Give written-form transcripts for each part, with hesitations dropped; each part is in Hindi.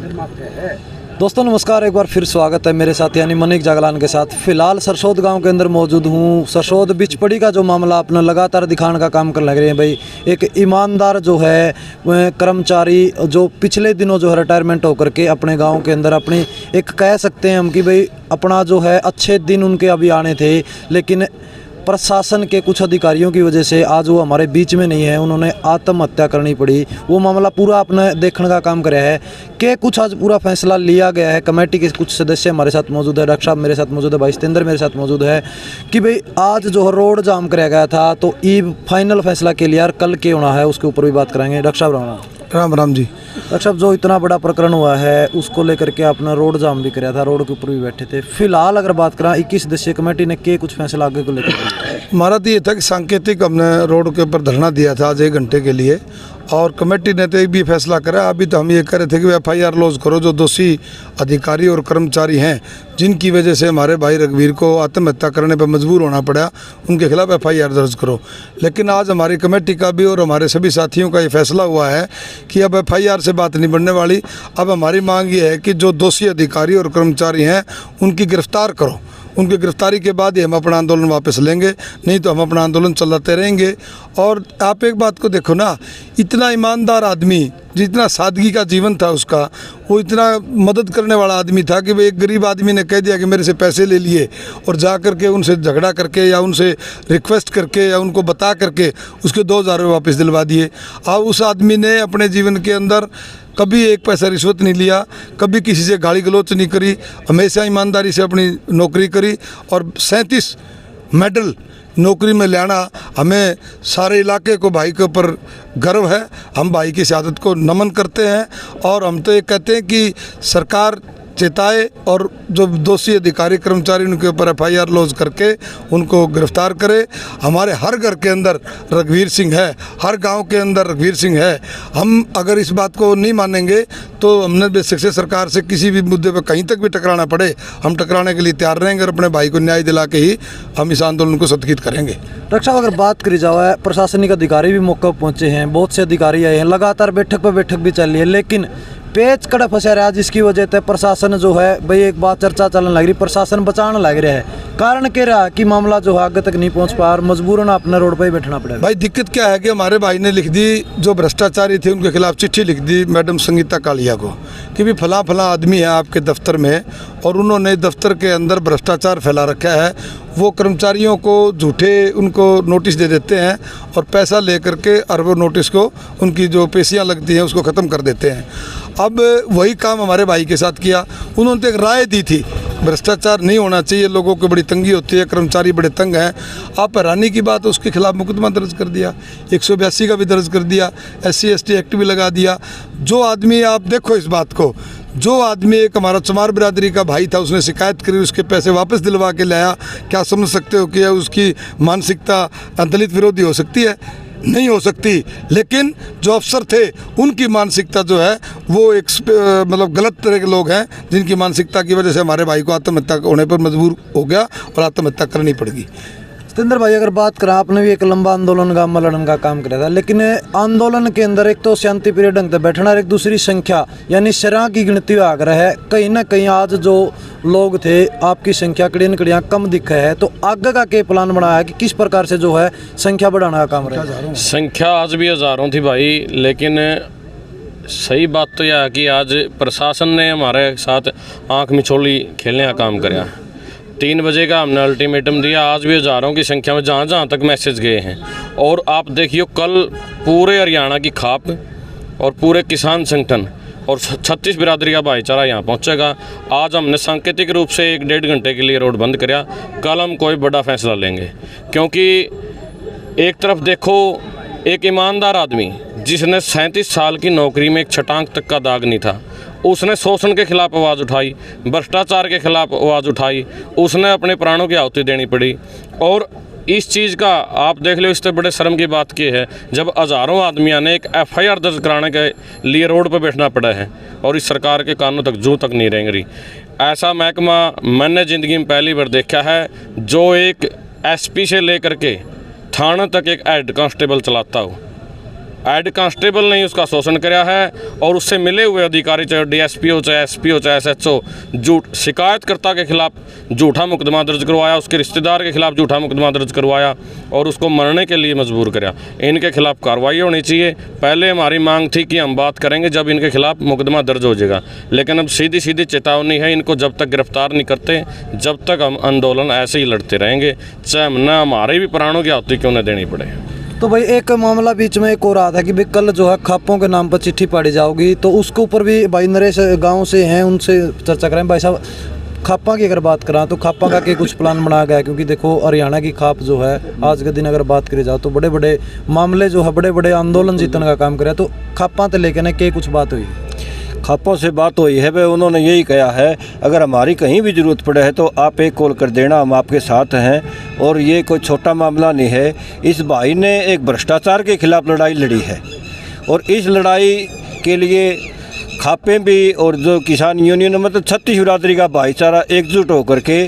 दोस्तों नमस्कार, एक बार फिर स्वागत है मेरे साथ यानी मनीक जागलान के साथ। फिलहाल सरसोद गांव के अंदर मौजूद हूं। सरसोद बिचपड़ी का जो मामला अपना लगातार दिखाने का काम कर लग रहे हैं भाई। एक ईमानदार जो है कर्मचारी जो पिछले दिनों जो है रिटायरमेंट होकर के अपने गांव के अंदर अपनी एक कह सकते हैं हम कि भाई अपना जो है अच्छे दिन उनके अभी आने थे, लेकिन प्रशासन के कुछ अधिकारियों की वजह से आज वो हमारे बीच में नहीं है, उन्होंने आत्महत्या करनी पड़ी। वो मामला पूरा अपने देखने का काम कराया है कि कुछ आज पूरा फैसला लिया गया है। कमेटी के कुछ सदस्य हमारे साथ मौजूद है, डॉक्टर साहब मेरे साथ मौजूद है, भाई सतेंद्र मेरे साथ मौजूद है कि भाई आज जो है रोड जाम कराया गया था, तो ई फाइनल फैसला के लिए यार कल के होना है, उसके ऊपर भी बात कराएंगे। डॉक्टर साहब राम राम जी। डॉक्टर साहब, जो इतना बड़ा प्रकरण हुआ है उसको लेकर के आपने रोड जाम भी कराया था, रोड के ऊपर भी बैठे थे। फिलहाल अगर बात करें 21 सदस्यीय कमेटी ने के कुछ फैसला आगे को लेकर हमारा तो ये था कि सांकेतिक हमने रोड के ऊपर धरना दिया था आज 1 घंटे के लिए, और कमेटी ने तो एक भी फैसला करा। अभी तो हम ये कह रहे थे कि FIR लॉज करो जो दोषी अधिकारी और कर्मचारी हैं जिनकी वजह से हमारे भाई रघुवीर को आत्महत्या करने पर मजबूर होना पड़ा, उनके खिलाफ FIR दर्ज करो। लेकिन आज हमारी कमेटी का भी और हमारे सभी साथियों का ये फैसला हुआ है कि अब FIR से बात नहीं बढ़ने वाली। अब हमारी मांग ये है कि जो दोषी अधिकारी और कर्मचारी हैं उनकी गिरफ्तार करो। उनकी गिरफ्तारी के बाद ही हम अपना आंदोलन वापस लेंगे, नहीं तो हम अपना आंदोलन चलाते रहेंगे। और आप एक बात को देखो ना, इतना ईमानदार आदमी, जितना सादगी का जीवन था उसका, वो इतना मदद करने वाला आदमी था कि भाई एक गरीब आदमी ने कह दिया कि मेरे से पैसे ले लिए और जा करके उनसे झगड़ा करके या उनसे रिक्वेस्ट करके या उनको बता करके उसके 2000 रुपये वापस दिलवा दिए। अब उस आदमी ने अपने जीवन के अंदर कभी एक पैसा रिश्वत नहीं लिया, कभी किसी से गाली गलौच नहीं करी, हमेशा ईमानदारी से अपनी नौकरी करी। और 37 मेडल नौकरी में लाना, हमें सारे इलाके को भाई के ऊपर गर्व है। हम भाई की शहादत को नमन करते हैं और हम तो ये कहते हैं कि सरकार चेताए और जो दोषी अधिकारी कर्मचारी उनके ऊपर FIR लॉज करके उनको गिरफ्तार करे। हमारे हर घर के अंदर रघुवीर सिंह है, हर गांव के अंदर रघुवीर सिंह है। हम अगर इस बात को नहीं मानेंगे तो हमने बेशक से सरकार से किसी भी मुद्दे पर कहीं तक भी टकराना पड़े, हम टकराने के लिए तैयार रहेंगे और अपने भाई को न्याय दिला के ही हम इस आंदोलन को सत्यापित करेंगे। डॉक्टर साहब, अगर बात करी जाए प्रशासनिक अधिकारी भी मौके पर पहुंचे हैं, बहुत से अधिकारी आए हैं, लगातार बैठक पर बैठक भी चल रही है, लेकिन पेच कड़ा फंसा रहा, जिसकी वजह से प्रशासन जो है भाई एक बात चर्चा चलने लग रही, प्रशासन बचाने लग रहा है। कारण क्या रहा कि मामला जो है आगे तक नहीं पहुंच पा और मजबूरन अपने रोड पर ही बैठना पड़ेगा। भाई दिक्कत क्या है कि हमारे भाई ने लिख दी, जो भ्रष्टाचारी थे उनके खिलाफ चिट्ठी लिख दी मैडम संगीता कालिया को कि भी फला फला आदमी है आपके दफ्तर में और उन्होंने दफ्तर के अंदर भ्रष्टाचार फैला रखा है। वो कर्मचारियों को झूठे उनको नोटिस दे देते हैं और पैसा ले करके अरबों नोटिस को उनकी जो पेशियाँ लगती हैं उसको ख़त्म कर देते हैं। अब वही काम हमारे भाई के साथ किया। उन्होंने तो एक राय दी थी भ्रष्टाचार नहीं होना चाहिए, लोगों को बड़ी तंगी होती है, कर्मचारी बड़े तंग हैं। आप हैरानी की बात, उसके खिलाफ मुकदमा दर्ज कर दिया, 182 का भी दर्ज कर दिया, SC/ST एक्ट भी लगा दिया। जो आदमी, आप देखो इस बात को, जो आदमी एक हमारा चमार बिरादरी का भाई था, उसने शिकायत करी, उसके पैसे वापस दिलवा के लाया। क्या समझ सकते हो कि उसकी मानसिकता दलित विरोधी हो सकती है? नहीं हो सकती। लेकिन जो अफसर थे उनकी मानसिकता जो है वो एक मतलब गलत तरह के लोग हैं, जिनकी मानसिकता की वजह से हमारे भाई को आत्महत्या होने पर मजबूर हो गया और आत्महत्या करनी पड़ेगी। सतेंद्र भाई, अगर बात करें, आपने भी एक लंबा आंदोलन का लड़ने का काम किया था, लेकिन आंदोलन के अंदर एक तो शांति प्रिय ढंग से बैठना और एक दूसरी संख्या यानी शरह की गिनती आ रहा है। कहीं ना कहीं आज जो लोग थे आपकी संख्या कड़ियाँ कम दिखा है, तो आगे का क्या प्लान बनाया है कि किस प्रकार से जो है संख्या बढ़ाने का काम रहा? संख्या आज भी हज़ारों थी भाई, लेकिन सही बात तो यह है कि आज प्रशासन ने हमारे साथ आँख मिचोली खेलने का काम कराया। 3 बजे का हमने अल्टीमेटम दिया, आज भी हज़ारों की संख्या में जहाँ जहाँ तक मैसेज गए हैं। और आप देखिए, कल पूरे हरियाणा की खाप और पूरे किसान संगठन और 36 बिरादरी का भाईचारा यहाँ पहुँचेगा। आज हमने सांकेतिक रूप से 1-1.5 घंटे के लिए रोड बंद कराया, कल हम कोई बड़ा फैसला लेंगे। क्योंकि एक तरफ देखो, एक ईमानदार आदमी जिसने 37 साल की नौकरी में एक छटांक तक का दाग नहीं था, उसने शोषण के खिलाफ आवाज़ उठाई, भ्रष्टाचार के खिलाफ आवाज़ उठाई, उसने अपने प्राणों की आहुति देनी पड़ी। और इस चीज़ का आप देख लो, इससे बड़े शर्म की बात की है जब हज़ारों आदमियों ने एक FIR दर्ज कराने के लिए रोड पर बैठना पड़ा है और इस सरकार के कानों तक जू तक नहीं रेंग रही। ऐसा महकमा मैंने ज़िंदगी में पहली बार देखा है जो एक SP से लेकर के थाना तक एक हेड कांस्टेबल चलाता हो। हेड कांस्टेबल ने ही उसका शोषण कराया है और उससे मिले हुए अधिकारी चाहे डीएसपी हो चाहे एसपी हो चाहे एसएचओ झूठ शिकायतकर्ता के खिलाफ झूठा मुकदमा दर्ज करवाया, उसके रिश्तेदार के खिलाफ झूठा मुकदमा दर्ज करवाया और उसको मरने के लिए मजबूर कराया। इनके खिलाफ कार्रवाई होनी चाहिए। पहले हमारी मांग थी कि हम बात करेंगे जब इनके खिलाफ मुकदमा दर्ज हो जाएगा, लेकिन अब सीधी सीधी चेतावनी है, इनको जब तक गिरफ्तार नहीं करते जब तक हम आंदोलन ऐसे ही लड़ते रहेंगे, चाहे ना हमारे भी प्राणों की आहुति क्यों न देनी पड़े। तो भाई एक मामला बीच में एक और रहा था कि भाई कल जो है खापों के नाम पर चिट्ठी पड़ी जाओगी, तो उसके ऊपर भी भाई नरेश गांव से हैं, उनसे चर्चा करें। भाई साहब, खापा की अगर बात करें तो खापा का के कुछ प्लान बनाया गया है? क्योंकि देखो हरियाणा की खाप जो है आज के दिन अगर बात करी जाओ तो बड़े बड़े मामले जो है बड़े बड़े आंदोलन जीतने का काम करे, तो खापा तो लेकर के कुछ बात हुई? खापों से बात हुई है भाई, उन्होंने यही कहा है अगर हमारी कहीं भी ज़रूरत पड़े है तो आप एक कॉल कर देना, हम आपके साथ हैं। और ये कोई छोटा मामला नहीं है। इस भाई ने एक भ्रष्टाचार के खिलाफ लड़ाई लड़ी है और इस लड़ाई के लिए खापे भी और जो किसान यूनियन मतलब छत्तीस बिरादरी का भाईचारा एकजुट होकर के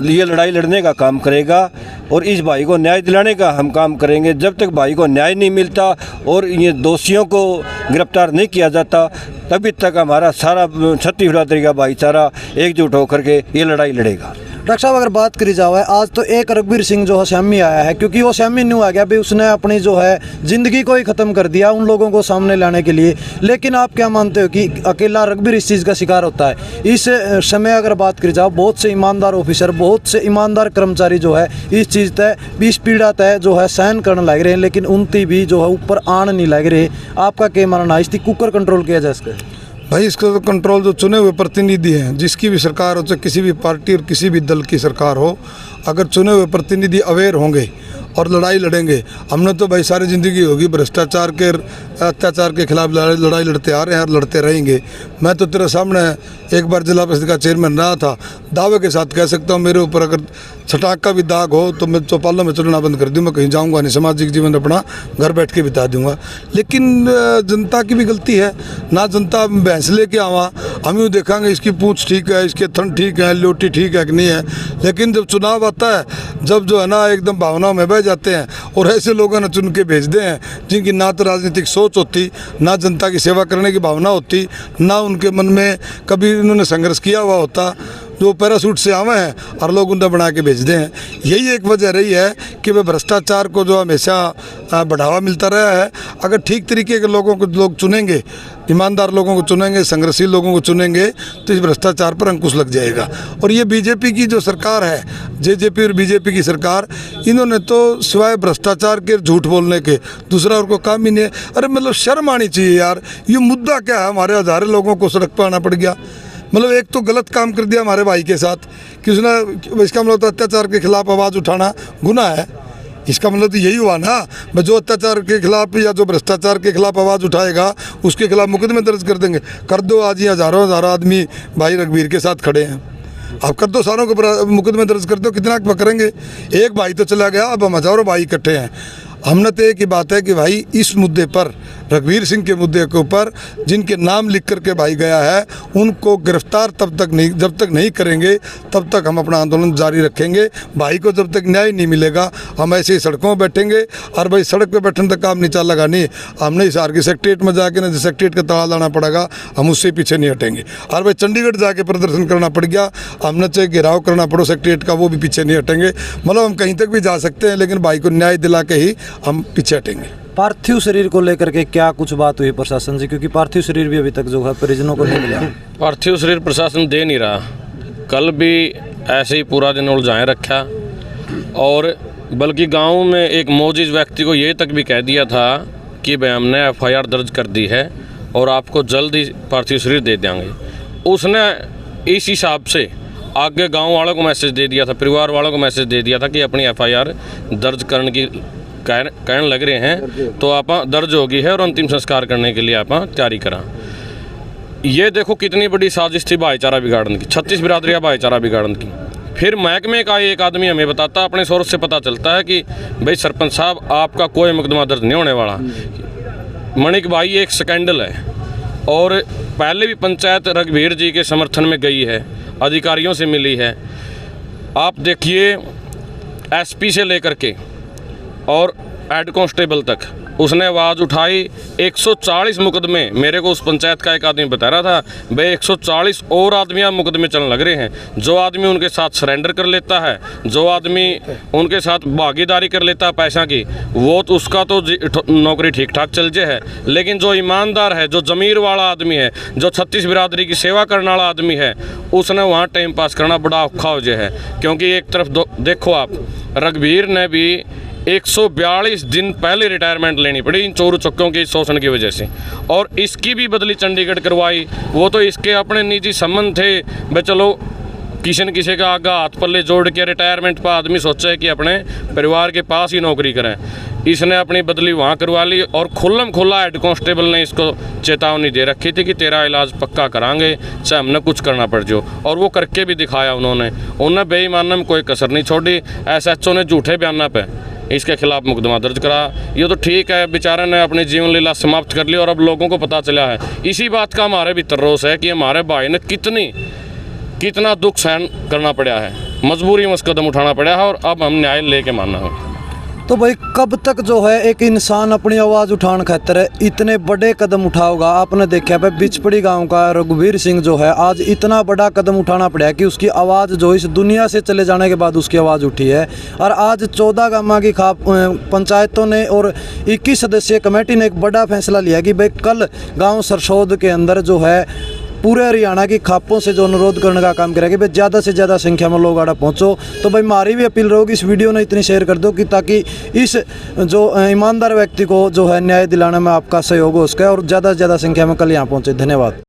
ये लड़ाई लड़ने का काम करेगा और इस भाई को न्याय दिलाने का हम काम करेंगे। जब तक भाई को न्याय नहीं मिलता और ये दोषियों को गिरफ्तार नहीं किया जाता तभी तक हमारा सारा छत्तीस बिरादरी का भाईचारा एकजुट होकर के ये लड़ाई लड़ेगा। डॉक्टर साहब, अगर बात करी जाए आज तो एक रघुवीर सिंह जो है श्यामी आया है, क्योंकि वो श्यामी न्यू आ गया भाई, उसने अपनी जो है ज़िंदगी को ही ख़त्म कर दिया उन लोगों को सामने लाने के लिए। लेकिन आप क्या मानते हो कि अकेला रघुवीर इस चीज़ का शिकार होता है? इस समय अगर बात करी जाए बहुत से ईमानदार ऑफिसर, बहुत से ईमानदार कर्मचारी जो है इस चीज़ तय इस पीड़ा तय जो है सहन करने लग रहे हैं, लेकिन उनती भी जो है ऊपर आन नहीं लग रहे। आपका क्या मानना है, इसकी कुकर कंट्रोल किया जा इसका? भाई इसका तो कंट्रोल जो चुने हुए प्रतिनिधि हैं, जिसकी भी सरकार हो चाहे किसी भी पार्टी और किसी भी दल की सरकार हो, अगर चुने हुए प्रतिनिधि अवेयर होंगे और लड़ाई लड़ेंगे। हमने तो भाई सारी ज़िंदगी होगी भ्रष्टाचार के अत्याचार के खिलाफ लड़ाई लड़ते आ रहे हैं और लड़ते रहेंगे। मैं तो तेरे सामने एक बार जिला परिषद का चेयरमैन रहा था, दावे के साथ कह सकता हूँ मेरे ऊपर अगर छटाक का भी दाग हो तो मैं चौपालों में चलना बंद कर दूँ, मैं कहीं जाऊँगा नहीं, सामाजिक जीवन अपना घर बैठ के बिता दूँगा। लेकिन जनता की भी गलती है ना, जनता भैंस लेके आवा, हम यूँ देखेंगे इसकी पूँछ ठीक है, इसके थन ठीक है, लोटी ठीक है कि नहीं है। लेकिन जब चुनाव आता है, जब जो है ना एकदम भावनाओं में बह जाते हैं और ऐसे लोगों ने चुन के भेजते हैं जिनकी ना तो राजनीतिक सोच होती, ना जनता की सेवा करने की भावना होती, ना उनके मन में कभी उन्होंने संघर्ष किया हुआ होता, जो पैरासूट से आवे हैं और लोग उन्हें बना के भेजते हैं। यही एक वजह रही है कि वह भ्रष्टाचार को जो हमेशा बढ़ावा मिलता रहा है। अगर ठीक तरीके के लोगों को लोग चुनेंगे, ईमानदार लोगों को चुनेंगे, संघर्षशील लोगों को चुनेंगे तो इस भ्रष्टाचार पर अंकुश लग जाएगा। और ये बीजेपी की जो सरकार है, जेजेपी और बीजेपी की सरकार, इन्होंने तो सिवाय भ्रष्टाचार के झूठ बोलने के दूसरा और को काम ही नहीं है। अरे मतलब शर्म आनी चाहिए यार, ये मुद्दा क्या है? हमारे हज़ारों लोगों को सड़क पर आना पड़ गया। मतलब एक तो गलत काम कर दिया हमारे भाई के साथ कि उसने, इसका मतलब तो अत्याचार के खिलाफ आवाज़ उठाना गुनाह है। इसका मतलब तो यही हुआ ना, जो अत्याचार के खिलाफ या जो भ्रष्टाचार के खिलाफ आवाज़ उठाएगा उसके खिलाफ मुकदमे दर्ज कर देंगे। कर दो, आज ही हज़ारों आदमी भाई रघुवीर के साथ खड़े हैं, आप कर दो, सारों के मुकदमे दर्ज कर दो, कितना पकड़ेंगे? एक भाई तो चला गया, अब हम हज़ारों भाई इकट्ठे हैं। हमने तो एक ही बात है कि भाई इस मुद्दे पर, रघुवीर सिंह के मुद्दे के ऊपर जिनके नाम लिख करके भाई गया है, उनको गिरफ्तार जब तक नहीं करेंगे तब तक हम अपना आंदोलन जारी रखेंगे। भाई को जब तक न्याय नहीं मिलेगा हम ऐसे ही सड़कों में बैठेंगे। और भाई सड़क पे बैठने तक काम नहीं चलेगा, नहीं हमने हिसार की सेक्रेटरीट में जाके ना सेक्रेटरीट का ताला लाना पड़ेगा, हम उससे पीछे नहीं हटेंगे। और भाई चंडीगढ़ जाके प्रदर्शन करना पड़ गया, हमने चाहे घेराव करना पड़ो सेक्रेटरीट का, वो भी पीछे नहीं हटेंगे। मतलब हम कहीं तक भी जा सकते हैं, लेकिन भाई को न्याय दिला के ही हम पीछे हटेंगे। पार्थिव शरीर को लेकर के क्या कुछ बात हुई प्रशासन से? क्योंकि पार्थिव शरीर भी अभी तक जो है परिजनों को नहीं मिला। पार्थिव शरीर प्रशासन दे नहीं रहा। कल भी ऐसे ही पूरा दिन उलझाए रखा और बल्कि गांव में एक मौजूद व्यक्ति को ये तक भी कह दिया था कि भाई हमने FIR दर्ज कर दी है और आपको जल्द ही पार्थिव शरीर दे देंगे। उसने इस हिसाब से आगे गांव वालों को मैसेज दे दिया था, परिवार वालों को मैसेज दे दिया था कि अपनी FIR दर्ज करने की कहने लग रहे हैं तो आप दर्ज होगी है और अंतिम संस्कार करने के लिए आप तैयारी करा। ये देखो कितनी बड़ी साजिश थी भाईचारा बिगाड़ने की, 36 बिरादरी का भाईचारा बिगाड़ने की। फिर महकमे का एक आदमी हमें बताता, अपने सोर्स से पता चलता है कि भाई सरपंच साहब आपका कोई मुकदमा दर्ज नहीं होने वाला। मणिक भाई एक स्कैंडल है और पहले भी पंचायत रघुवीर जी के समर्थन में गई है, अधिकारियों से मिली है। आप देखिए SP से लेकर के और हेड कांस्टेबल तक उसने आवाज़ उठाई। 140 मुकदमे, मेरे को उस पंचायत का एक आदमी बता रहा था भाई 140 और आदमियाँ मुकदमे चलने लग रहे हैं। जो आदमी उनके साथ सरेंडर कर लेता है, जो आदमी उनके साथ भागीदारी कर लेता है पैसा की, वो तो उसका तो नौकरी ठीक ठाक चल जाए है। लेकिन जो ईमानदार है, जो ज़मीर वाला आदमी है, जो 36 बिरादरी की सेवा करने वाला आदमी है, उसने वहाँ टाइम पास करना बड़ा औखा हो जाए है। क्योंकि एक तरफ देखो आप, रघुवीर ने भी 142 दिन पहले रिटायरमेंट लेनी पड़ी इन चोर चक्कों के शोषण की वजह से, और इसकी भी बदली चंडीगढ़ करवाई। वो तो इसके अपने निजी संबंध थे भाई, चलो किसी न किसी का आगा हाथ पल्ले जोड़ के रिटायरमेंट पर आदमी सोचा कि अपने परिवार के पास ही नौकरी करें। इसने अपनी बदली वहाँ करवा ली और खुल्लम खुल्ला हेड कांस्टेबल ने इसको चेतावनी दे रखी थी कि तेरा इलाज पक्का करांगे चाहे हमने कुछ करना पड़ जाओ, और वो करके भी दिखाया उन्होंने बेईमानी में कोई कसर नहीं छोड़ी। SHO ने झूठे बयाना पे इसके खिलाफ मुकदमा दर्ज करा। ये तो ठीक है, बेचारे ने अपनी जीवन लीला समाप्त कर ली और अब लोगों को पता चला है। इसी बात का हमारे भीतर रोष है कि हमारे भाई ने कितना दुख सहन करना पड़ा है, मजबूरी में उस कदम उठाना पड़ा है और अब हम न्याय लेके मानना है। तो भाई कब तक जो है एक इंसान अपनी आवाज़ उठाने खातिर इतने बड़े कदम उठाओगा? आपने देखा भाई बिचपड़ी गांव का रघुवीर सिंह जो है आज इतना बड़ा कदम उठाना पड़ा है कि उसकी आवाज़ जो इस दुनिया से चले जाने के बाद उसकी आवाज़ उठी है। और आज 14 गांव की पंचायतों ने और 21 सदस्यीय कमेटी ने एक बड़ा फैसला लिया कि भाई कल गाँव सरसोद के अंदर जो है पूरे हरियाणा की खापों से जो अनुरोध करने का काम करेगा भाई ज़्यादा से ज़्यादा संख्या में लोग आड़ा पहुँचो। तो भाई हमारी भी अपील रहोगी इस वीडियो ने इतनी शेयर कर दो कि ताकि इस जो ईमानदार व्यक्ति को जो है न्याय दिलाने में आपका सहयोग हो सके और ज़्यादा से ज़्यादा संख्या में कल यहाँ पहुँचे। धन्यवाद।